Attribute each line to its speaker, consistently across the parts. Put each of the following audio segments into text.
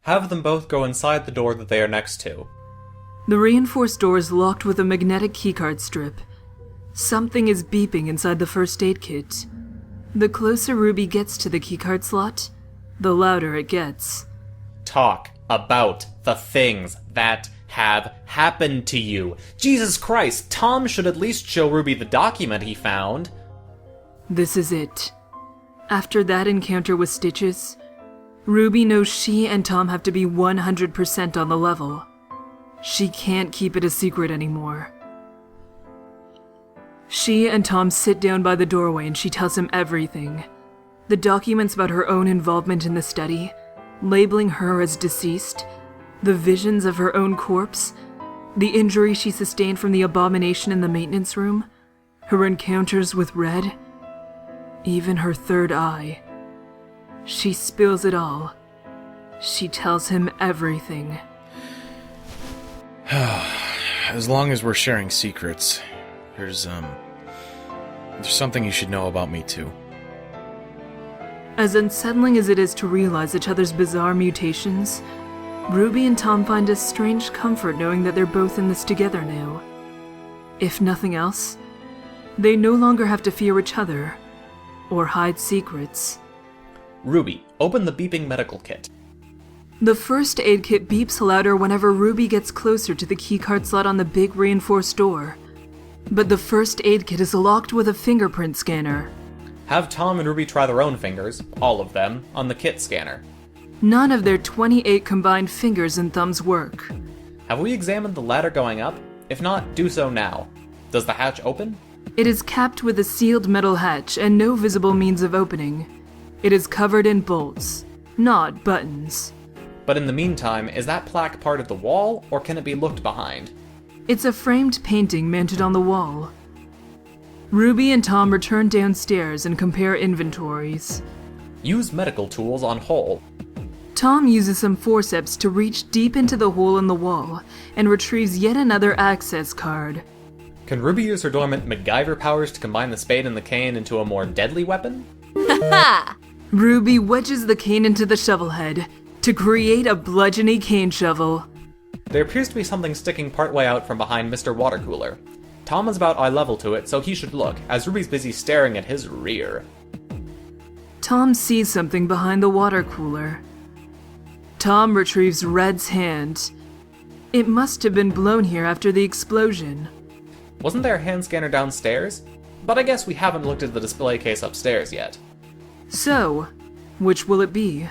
Speaker 1: Have them both go inside the door that they are next to.
Speaker 2: The reinforced door is locked with a magnetic keycard strip. Something is beeping inside the first aid kit. The closer Ruby gets to the keycard slot, the louder it gets.
Speaker 1: Talk about the things that have happened to you. Jesus Christ, Tom should at least show Ruby the document he found.
Speaker 2: This is it. After that encounter with Stitches, Ruby knows she and Tom have to be 100% on the level. She can't keep it a secret anymore. She and Tom sit down by the doorway and she tells him everything. The documents about her own involvement in the study, labeling her as deceased, the visions of her own corpse, the injury she sustained from the abomination in the maintenance room, her encounters with Red, even her third eye. She spills it all. She tells him everything.
Speaker 3: As long as we're sharing secrets, there's something you should know about me too.
Speaker 2: As unsettling as it is to realize each other's bizarre mutations, Ruby and Tom find a strange comfort knowing that they're both in this together now. If nothing else, they no longer have to fear each other, or hide secrets.
Speaker 1: Ruby, open the beeping medical kit.
Speaker 2: The first aid kit beeps louder whenever Ruby gets closer to the keycard slot on the big reinforced door. But the first aid kit is locked with a fingerprint scanner.
Speaker 1: Have Tom and Ruby try their own fingers, all of them, on the kit scanner.
Speaker 2: None of their 28 combined fingers and thumbs work.
Speaker 1: Have we examined the ladder going up? If not, do so now. Does the hatch open?
Speaker 2: It is capped with a sealed metal hatch and no visible means of opening. It is covered in bolts, not buttons.
Speaker 1: But in the meantime, is that plaque part of the wall, or can it be looked behind?
Speaker 2: It's a framed painting mounted on the wall. Ruby and Tom return downstairs and compare inventories.
Speaker 1: Use medical tools on hole.
Speaker 2: Tom uses some forceps to reach deep into the hole in the wall and retrieves yet another access card.
Speaker 1: Can Ruby use her dormant MacGyver powers to combine the spade and the cane into a more deadly weapon?
Speaker 4: Ha!
Speaker 2: Ruby wedges the cane into the shovel head to create a bludgeony cane shovel.
Speaker 1: There appears to be something sticking partway out from behind Mr. Water Cooler. Tom is about eye level to it, so he should look, as Ruby's busy staring at his rear.
Speaker 2: Tom sees something behind the water cooler. Tom retrieves Red's hand. It must have been blown here after the explosion.
Speaker 1: Wasn't there a hand scanner downstairs? But I guess we haven't looked at the display case upstairs yet.
Speaker 2: So, which will it be?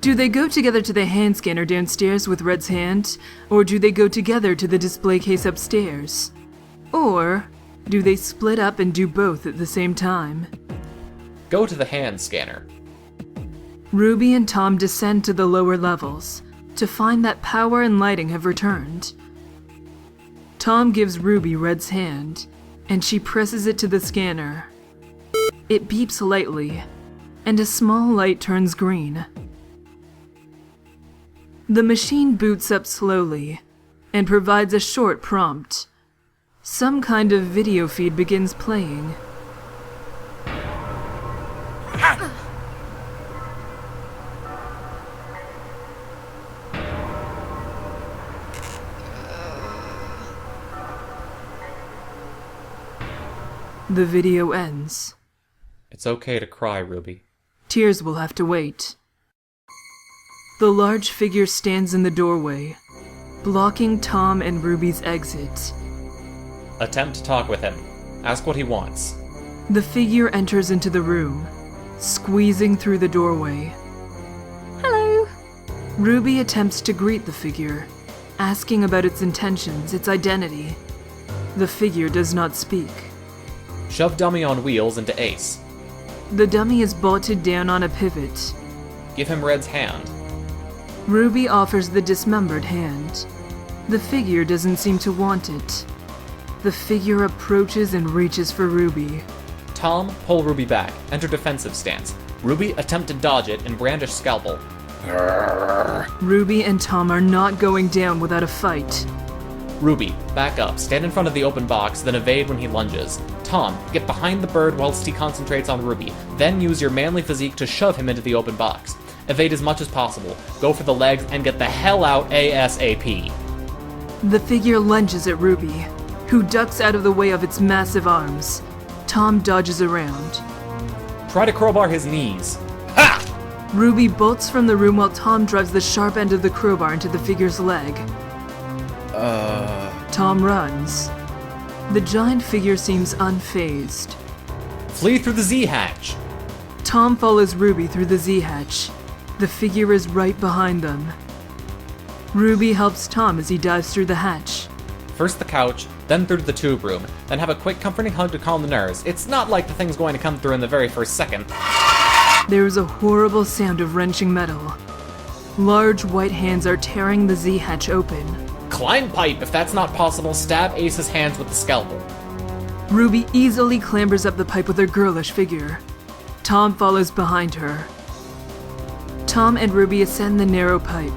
Speaker 2: Do they go together to the hand scanner downstairs with Red's hand, or do they go together to the display case upstairs? Or do they split up and do both at the same time?
Speaker 1: Go to the hand scanner.
Speaker 2: Ruby and Tom descend to the lower levels to find that power and lighting have returned. Tom gives Ruby Red's hand, and she presses it to the scanner. It beeps lightly, and a small light turns green. The machine boots up slowly, and provides a short prompt. Some kind of video feed begins playing. The video ends.
Speaker 1: It's okay to cry, Ruby.
Speaker 2: Tears will have to wait. The large figure stands in the doorway, blocking Tom and Ruby's exit.
Speaker 1: Attempt to talk with him. Ask what he wants.
Speaker 2: The figure enters into the room, squeezing through the doorway.
Speaker 4: Hello.
Speaker 2: Ruby attempts to greet the figure, asking about its intentions, its identity. The figure does not speak.
Speaker 1: Shove dummy on wheels into Ace.
Speaker 2: The dummy is bolted down on a pivot.
Speaker 1: Give him Red's hand.
Speaker 2: Ruby offers the dismembered hand. The figure doesn't seem to want it. The figure approaches and reaches for Ruby.
Speaker 1: Tom, pull Ruby back. Enter defensive stance. Ruby, attempt to dodge it and brandish scalpel.
Speaker 2: Ruby and Tom are not going down without a fight.
Speaker 1: Ruby, back up. Stand in front of the open box, then evade when he lunges. Tom, get behind the bird whilst he concentrates on Ruby. Then use your manly physique to shove him into the open box. Evade as much as possible. Go for the legs and get the hell out ASAP.
Speaker 2: The figure lunges at Ruby, who ducks out of the way of its massive arms. Tom dodges around.
Speaker 1: Try to crowbar his knees. Ha!
Speaker 2: Ruby bolts from the room while Tom drives the sharp end of the crowbar into the figure's leg. Tom runs. The giant figure seems unfazed.
Speaker 1: Flee through the Z-hatch.
Speaker 2: Tom follows Ruby through the Z-hatch. The figure is right behind them. Ruby helps Tom as he dives through the hatch.
Speaker 1: First the couch, then through to the tube room, then have a quick comforting hug to calm the nerves. It's not like the thing's going to come through in the very first second.
Speaker 2: There is a horrible sound of wrenching metal. Large white hands are tearing the Z-hatch open.
Speaker 1: Climb pipe! If that's not possible, stab Ace's hands with the scalpel.
Speaker 2: Ruby easily clambers up the pipe with her girlish figure. Tom follows behind her. Tom and Ruby ascend the narrow pipe,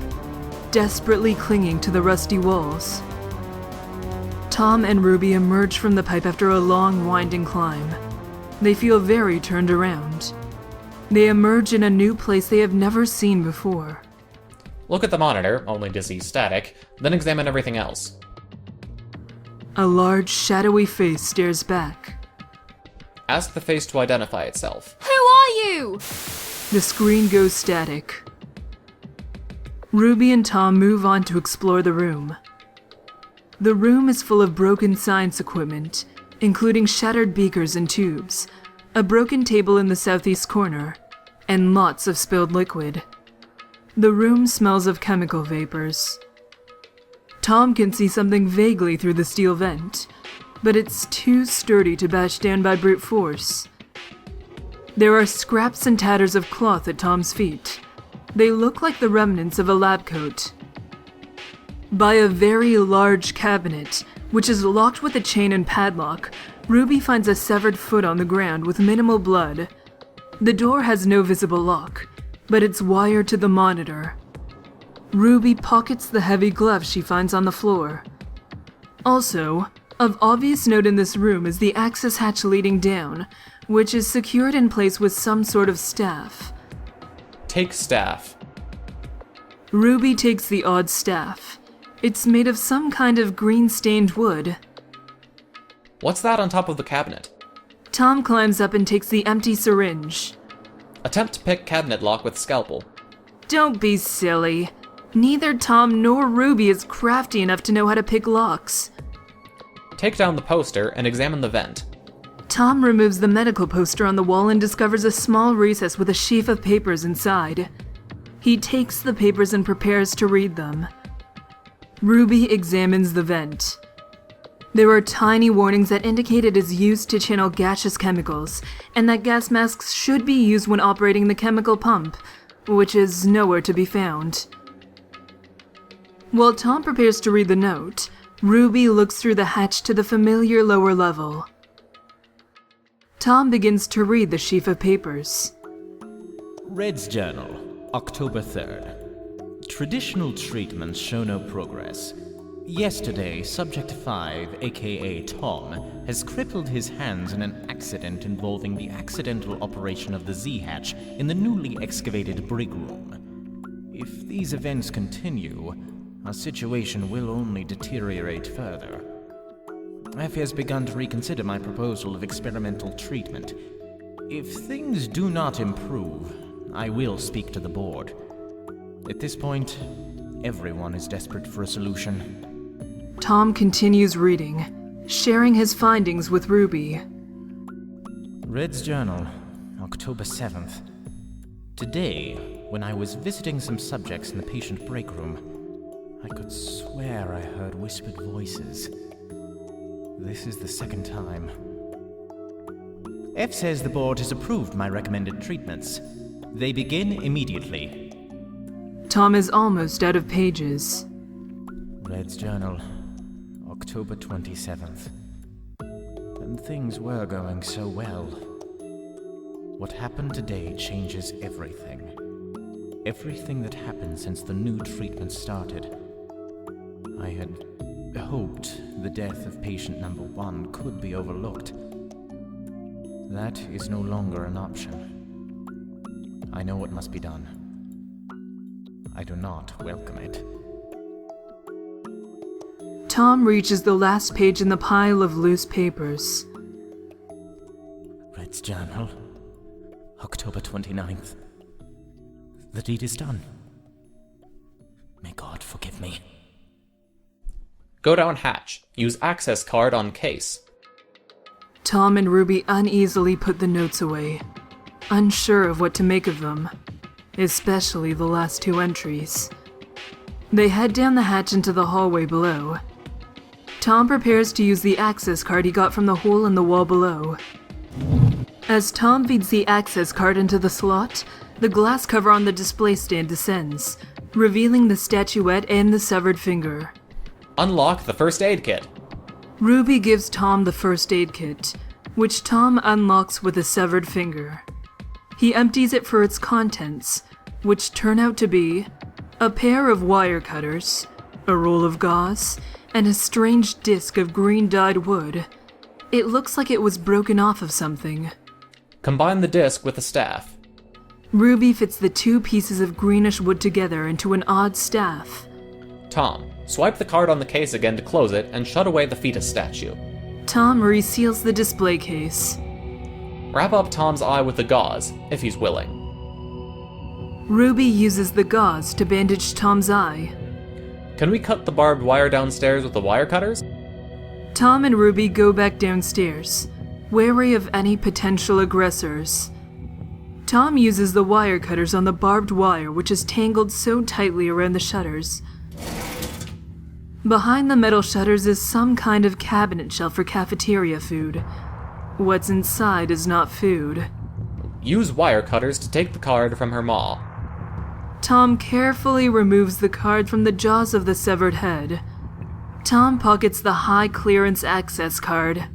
Speaker 2: desperately clinging to the rusty walls. Tom and Ruby emerge from the pipe after a long, winding climb. They feel very turned around. They emerge in a new place they have never seen before.
Speaker 1: Look at the monitor, only disease static, then examine everything else.
Speaker 2: A large, shadowy face stares back.
Speaker 1: Ask the face to identify itself.
Speaker 4: Who are you?
Speaker 2: The screen goes static. Ruby and Tom move on to explore the room. The room is full of broken science equipment, including shattered beakers and tubes, a broken table in the southeast corner, and lots of spilled liquid. The room smells of chemical vapors. Tom can see something vaguely through the steel vent, but it's too sturdy to bash down by brute force. There are scraps and tatters of cloth at Tom's feet. They look like the remnants of a lab coat. By a very large cabinet, which is locked with a chain and padlock, Ruby finds a severed foot on the ground with minimal blood. The door has no visible lock, but it's wired to the monitor. Ruby pockets the heavy gloves she finds on the floor. Also, of obvious note in this room is the access hatch leading down, which is secured in place with some sort of staff.
Speaker 1: Take staff.
Speaker 2: Ruby takes the odd staff. It's made of some kind of green-stained wood.
Speaker 1: What's that on top of the cabinet?
Speaker 2: Tom climbs up and takes the empty syringe.
Speaker 1: Attempt to pick cabinet lock with scalpel.
Speaker 2: Don't be silly. Neither Tom nor Ruby is crafty enough to know how to pick locks.
Speaker 1: Take down the poster and examine the vent.
Speaker 2: Tom removes the medical poster on the wall and discovers a small recess with a sheaf of papers inside. He takes the papers and prepares to read them. Ruby examines the vent. There are tiny warnings that indicate it is used to channel gaseous chemicals, and that gas masks should be used when operating the chemical pump, which is nowhere to be found. While Tom prepares to read the note, Ruby looks through the hatch to the familiar lower level. Tom begins to read the sheaf of papers.
Speaker 5: Red's Journal, October 3rd. Traditional treatments show no progress. Yesterday, Subject 5, aka Tom, has crippled his hands in an accident involving the accidental operation of the Z-hatch in the newly excavated brig room. If these events continue, our situation will only deteriorate further. F has begun to reconsider my proposal of experimental treatment. If things do not improve, I will speak to the board. At this point, everyone is desperate for a solution.
Speaker 2: Tom continues reading, sharing his findings with Ruby.
Speaker 5: Red's Journal, October 7th. Today, when I was visiting some subjects in the patient break room, I could swear I heard whispered voices. This is the second time. F says the board has approved my recommended treatments. They begin immediately.
Speaker 2: Tom is almost out of pages.
Speaker 5: Red's Journal, October 27th. And things were going so well. What happened today changes everything. Everything that happened since the new treatment started. I had hoped the death of patient number 1 could be overlooked. That is no longer an option. I know what must be done. I do not welcome it.
Speaker 2: Tom reaches the last page in the pile of loose papers.
Speaker 5: Red's Journal, October 29th. The deed is done. May God forgive me.
Speaker 1: Go down hatch. Use access card on case.
Speaker 2: Tom and Ruby uneasily put the notes away, unsure of what to make of them, especially the last two entries. They head down the hatch into the hallway below. Tom prepares to use the access card he got from the hole in the wall below. As Tom feeds the access card into the slot, the glass cover on the display stand descends, revealing the statuette and the severed finger.
Speaker 1: Unlock the first aid kit.
Speaker 2: Ruby gives Tom the first aid kit, which Tom unlocks with a severed finger. He empties it for its contents, which turn out to be a pair of wire cutters, a roll of gauze, and a strange disc of green-dyed wood. It looks like it was broken off of something.
Speaker 1: Combine the disc with the staff.
Speaker 2: Ruby fits the two pieces of greenish wood together into an odd staff.
Speaker 1: Tom, swipe the card on the case again to close it and shut away the fetus statue.
Speaker 2: Tom reseals the display case.
Speaker 1: Wrap up Tom's eye with the gauze, if he's willing.
Speaker 2: Ruby uses the gauze to bandage Tom's eye.
Speaker 1: Can we cut the barbed wire downstairs with the wire cutters?
Speaker 2: Tom and Ruby go back downstairs, wary of any potential aggressors. Tom uses the wire cutters on the barbed wire, which is tangled so tightly around the shutters. Behind the metal shutters is some kind of cabinet shelf for cafeteria food. What's inside is not food.
Speaker 1: Use wire cutters to take the card from her maw.
Speaker 2: Tom carefully removes the card from the jaws of the severed head. Tom pockets the high-clearance access card.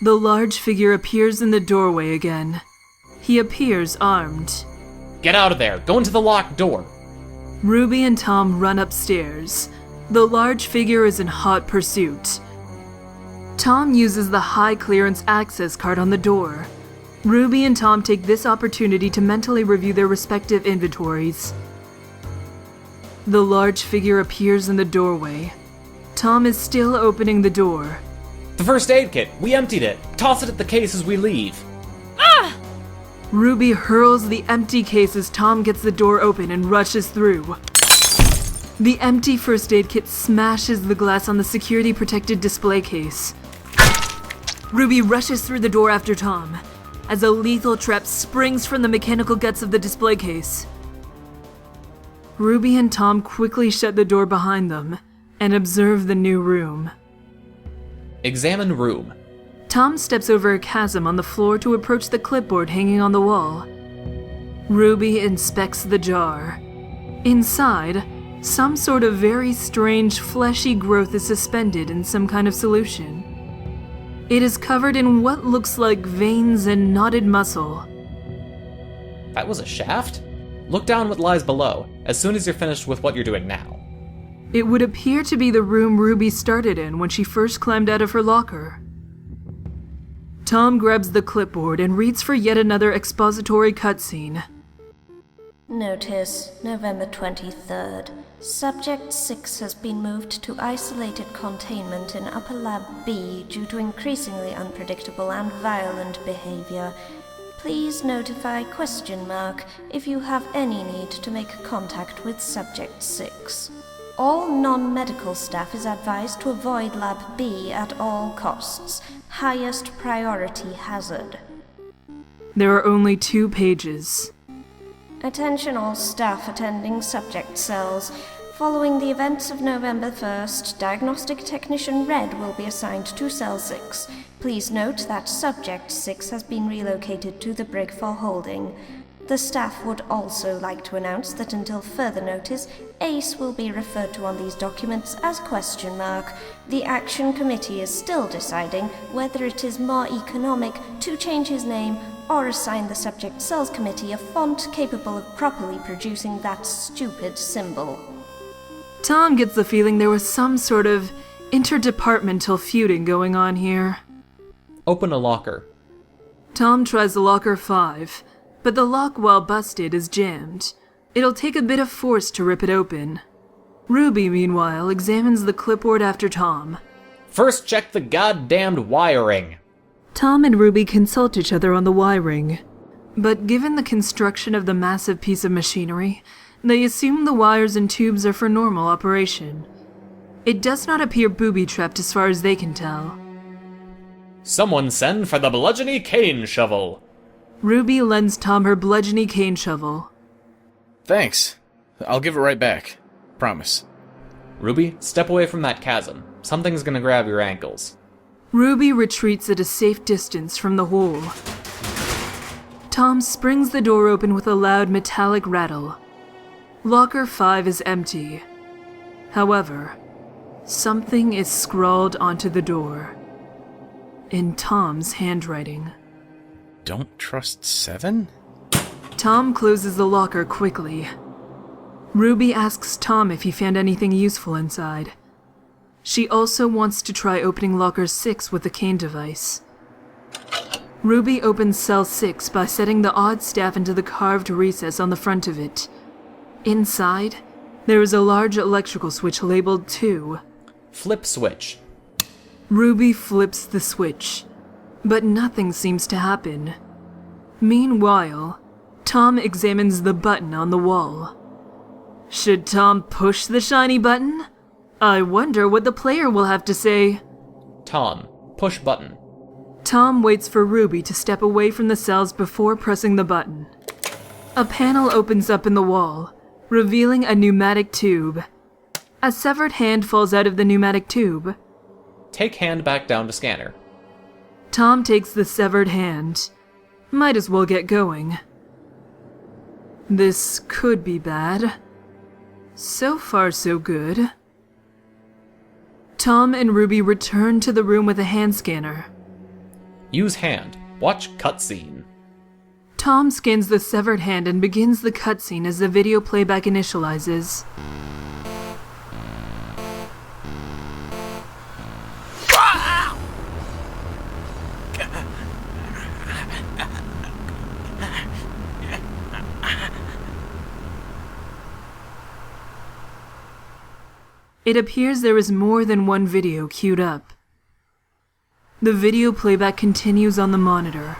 Speaker 2: The large figure appears in the doorway again. He appears armed.
Speaker 1: Get out of there! Go into the locked door!
Speaker 2: Ruby and Tom run upstairs. The large figure is in hot pursuit. Tom uses the high-clearance access card on the door. Ruby and Tom take this opportunity to mentally review their respective inventories. The large figure appears in the doorway. Tom is still opening the door.
Speaker 1: The first aid kit! We emptied it! Toss it at the case as we leave!
Speaker 2: Ruby hurls the empty case as Tom gets the door open and rushes through. The empty first aid kit smashes the glass on the security-protected display case. Ruby rushes through the door after Tom, as a lethal trap springs from the mechanical guts of the display case. Ruby and Tom quickly shut the door behind them and observe the new room.
Speaker 1: Examine room.
Speaker 2: Tom steps over a chasm on the floor to approach the clipboard hanging on the wall. Ruby inspects the jar. Inside, some sort of very strange fleshy growth is suspended in some kind of solution. It is covered in what looks like veins and knotted muscle.
Speaker 1: That was a shaft? Look down what lies below, as soon as you're finished with what you're doing now.
Speaker 2: It would appear to be the room Ruby started in when she first climbed out of her locker. Tom grabs the clipboard and reads for yet another expository cutscene.
Speaker 6: Notice, November 23rd. Subject 6 has been moved to isolated containment in Upper Lab B due to increasingly unpredictable and violent behavior. Please notify ? If you have any need to make contact with Subject 6. All non-medical staff is advised to avoid Lab B at all costs. Highest priority hazard.
Speaker 2: There are only 2 pages.
Speaker 6: Attention all staff attending subject cells. Following the events of November 1st, Diagnostic Technician Red will be assigned to Cell 6. Please note that Subject 6 has been relocated to the Brigfall Holding. The staff would also like to announce that until further notice, ACE will be referred to on these documents as ? The Action Committee is still deciding whether it is more economic to change his name or assign the Subject Cells Committee a font capable of properly producing that stupid symbol.
Speaker 2: Tom gets the feeling there was some sort of interdepartmental feuding going on here.
Speaker 1: Open a locker.
Speaker 2: Tom tries locker 5, but the lock, while busted, is jammed. It'll take a bit of force to rip it open. Ruby, meanwhile, examines the clipboard after Tom.
Speaker 1: First check the goddamned wiring.
Speaker 2: Tom and Ruby consult each other on the wiring. But given the construction of the massive piece of machinery, they assume the wires and tubes are for normal operation. It does not appear booby-trapped as far as they can tell.
Speaker 1: Someone send for the bludgeony cane shovel.
Speaker 2: Ruby lends Tom her bludgeony cane shovel.
Speaker 3: Thanks. I'll give it right back. Promise.
Speaker 1: Ruby, step away from that chasm. Something's gonna grab your ankles.
Speaker 2: Ruby retreats at a safe distance from the hole. Tom springs the door open with a loud metallic rattle. Locker 5 is empty. However, something is scrawled onto the door. In Tom's handwriting.
Speaker 3: Don't trust 7?
Speaker 2: Tom closes the locker quickly. Ruby asks Tom if he found anything useful inside. She also wants to try opening locker 6 with the cane device. Ruby opens cell 6 by setting the odd staff into the carved recess on the front of it. Inside, there is a large electrical switch labeled 2.
Speaker 1: Flip switch.
Speaker 2: Ruby flips the switch, but nothing seems to happen. Meanwhile, Tom examines the button on the wall. Should Tom push the shiny button? I wonder what the player will have to say.
Speaker 1: Tom, push button.
Speaker 2: Tom waits for Ruby to step away from the cells before pressing the button. A panel opens up in the wall, revealing a pneumatic tube. A severed hand falls out of the pneumatic tube.
Speaker 1: Take hand back down to scanner.
Speaker 2: Tom takes the severed hand. Might as well get going. This could be bad. So far, so good. Tom and Ruby return to the room with a hand scanner.
Speaker 1: Use hand. Watch cutscene.
Speaker 2: Tom scans the severed hand and begins the cutscene as the video playback initializes. It appears there is more than one video queued up. The video playback continues on the monitor.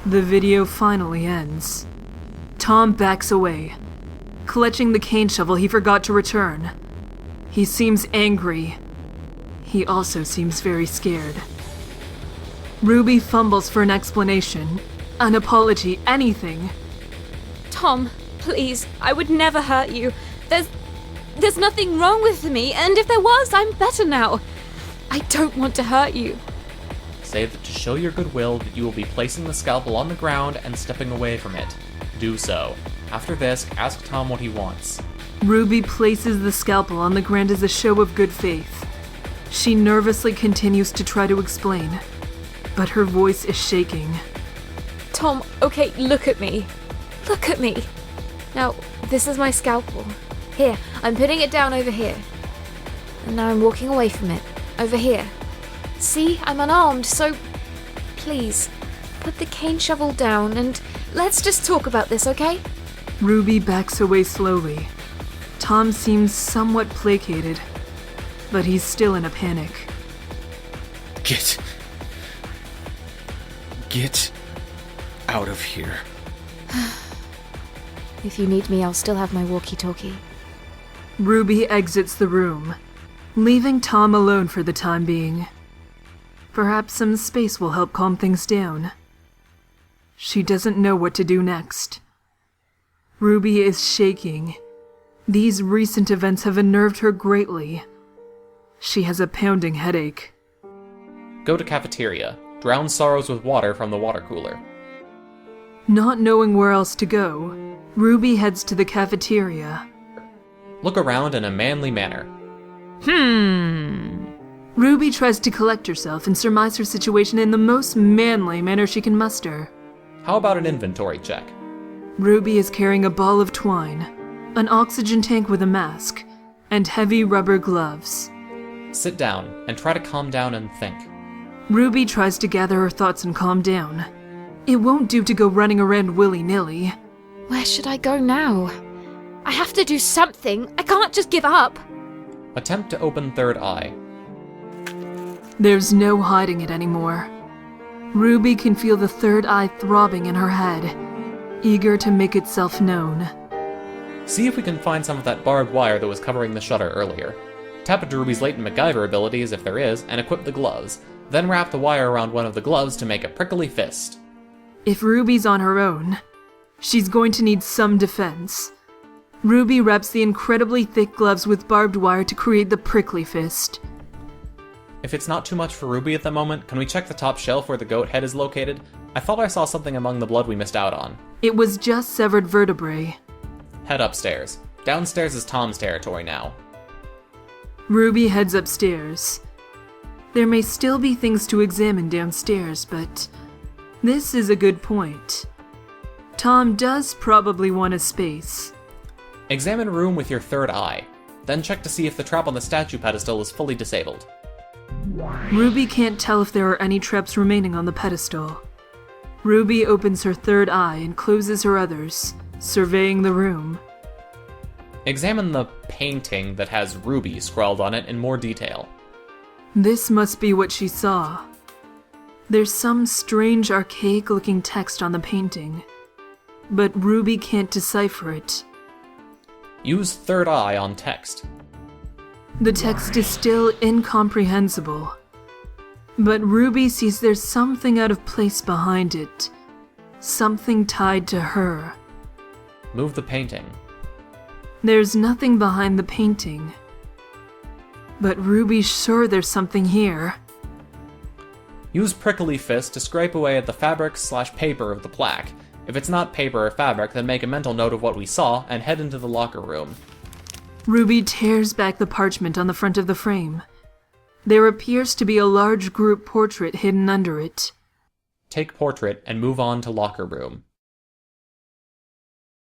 Speaker 2: The video finally ends. Tom backs away, clutching the cane shovel he forgot to return. He seems angry. He also seems very scared. Ruby fumbles for an explanation, an apology, anything.
Speaker 4: Tom, please, I would never hurt you. There's nothing wrong with me, and if there was, I'm better now. I don't want to hurt you.
Speaker 1: Say that to show your goodwill that you will be placing the scalpel on the ground and stepping away from it. Do so. After this, ask Tom what he wants.
Speaker 2: Ruby places the scalpel on the ground as a show of good faith. She nervously continues to try to explain, but her voice is shaking.
Speaker 4: Tom, okay, look at me. Look at me. Now, this is my scalpel. Here, I'm putting it down over here. And now I'm walking away from it. Over here. See, I'm unarmed, so please, put the cane shovel down and let's just talk about this, okay?
Speaker 2: Ruby backs away slowly. Tom seems somewhat placated, but he's still in a panic.
Speaker 3: Get out of here.
Speaker 4: If you need me, I'll still have my walkie-talkie.
Speaker 2: Ruby exits the room, leaving Tom alone for the time being. Perhaps some space will help calm things down. She doesn't know what to do next. Ruby is shaking. These recent events have unnerved her greatly. She has a pounding headache.
Speaker 1: Go to cafeteria. Drown sorrows with water from the water cooler.
Speaker 2: Not knowing where else to go, Ruby heads to the cafeteria.
Speaker 1: Look around in a manly manner.
Speaker 2: Ruby tries to collect herself and surmise her situation in the most manly manner she can muster.
Speaker 1: How about an inventory check?
Speaker 2: Ruby is carrying a ball of twine, an oxygen tank with a mask, and heavy rubber gloves.
Speaker 1: Sit down, and try to calm down and think.
Speaker 2: Ruby tries to gather her thoughts and calm down. It won't do to go running around willy-nilly.
Speaker 4: Where should I go now? I have to do something. I can't just give up.
Speaker 1: Attempt to open third eye.
Speaker 2: There's no hiding it anymore. Ruby can feel the third eye throbbing in her head, eager to make itself known.
Speaker 1: See if we can find some of that barbed wire that was covering the shutter earlier. Tap into Ruby's latent MacGyver abilities, if there is, and equip the gloves. Then wrap the wire around one of the gloves to make a prickly fist.
Speaker 2: If Ruby's on her own, she's going to need some defense. Ruby wraps the incredibly thick gloves with barbed wire to create the prickly fist.
Speaker 1: If it's not too much for Ruby at the moment, can we check the top shelf where the goat head is located? I thought I saw something among the blood we missed out on.
Speaker 2: It was just severed vertebrae.
Speaker 1: Head upstairs. Downstairs is Tom's territory now.
Speaker 2: Ruby heads upstairs. There may still be things to examine downstairs, but this is a good point. Tom does probably want a space.
Speaker 1: Examine room with your third eye. Then check to see if the trap on the statue pedestal is fully disabled.
Speaker 2: Ruby can't tell if there are any traps remaining on the pedestal. Ruby opens her third eye and closes her others, surveying the room.
Speaker 1: Examine the painting that has Ruby scrawled on it in more detail.
Speaker 2: This must be what she saw. There's some strange archaic-looking text on the painting, but Ruby can't decipher it.
Speaker 1: Use third eye on text.
Speaker 2: The text is still incomprehensible, but Ruby sees there's something out of place behind it. Something tied to her.
Speaker 1: Move the painting.
Speaker 2: There's nothing behind the painting. But Ruby's sure there's something here.
Speaker 1: Use prickly fist to scrape away at the fabric/paper of the plaque. If it's not paper or fabric, then make a mental note of what we saw and head into the locker room.
Speaker 2: Ruby tears back the parchment on the front of the frame. There appears to be a large group portrait hidden under it.
Speaker 1: Take portrait and move on to locker room.